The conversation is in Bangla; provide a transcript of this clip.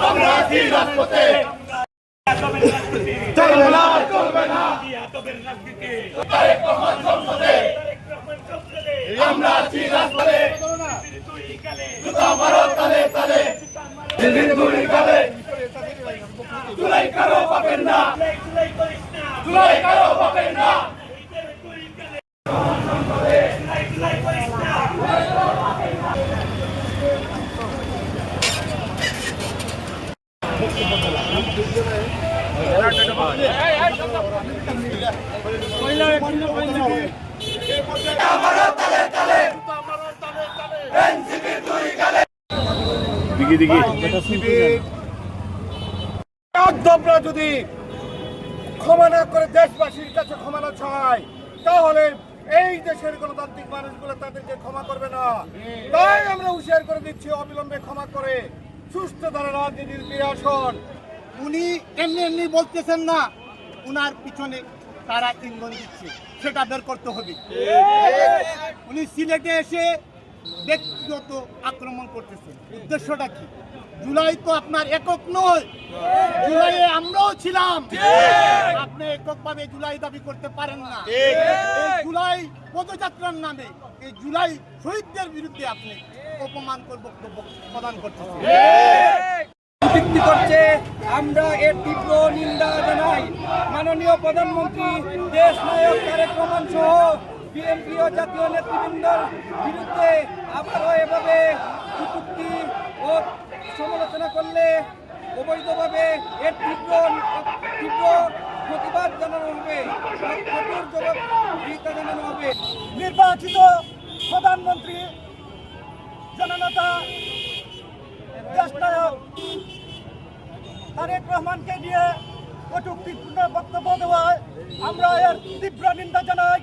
আমরা আছি রাজপথে, চলবে না চলবে না তারেক রহমান সংসদে, আমরা আছি রাজপথে, জুতা মারো তালে তালে, দিল্লির গুলি গালে, জুলাই কারো পাবেন না, জুলাই কারো পাবেন না। অধ্যপরা যদি ক্ষমা না করে দেশবাসীর কাছে ক্ষমা না চায়, তাহলে এই দেশের গণতান্ত্রিক মানুষগুলো তাদেরকে ক্ষমা করবে না। তাই আমরা হুঁশিয়ার করে দিচ্ছি, অবিলম্বে ক্ষমা করে সুস্থ ধারা রাজনীতির ফিরে আসুন। উনি এমনি এমনি বলতেছেন না, উনার পিছনে তারা ইন্ধন দিচ্ছে, সেটা বের করতে হবে। উনি সিলেটে এসে ব্যক্তিগত আক্রমণ করতেছেন, উদ্দেশ্যটা কি? জুলাই তো আপনার একক নয়, জুলাইয়ে আমরাও ছিলাম। আপনি এককভাবে জুলাই দাবি করতে পারেন না। এই জুলাই পদযাত্রার নামে এই জুলাই শহীদদের বিরুদ্ধে আপনি অপমানকর বক্তব্য প্রদান করতেছেন। ভিত্তি করছে, আমরা এর তীব্র নিন্দা জানাই। মাননীয় প্রধানমন্ত্রী দেশ নায়ক তারেক রহমান সহ বিএনপি ও জাতীয় নেতৃবৃন্দর বিরুদ্ধে আবারও এভাবে কটূক্তি ও সমালোচনা করলে অবৈধভাবে এর তীব্র প্রতিবাদ জানানো হবে, কঠোর জবাবদিহিতা জানানো হবে। নির্বাচিত প্রধানমন্ত্রী জননেতা দেশনায়ক তারেক রহমানকে নিয়ে কটূক্তিপূর্ণ বক্তব্য দেওয়ায় আমরা এর তীব্র নিন্দা জানাই।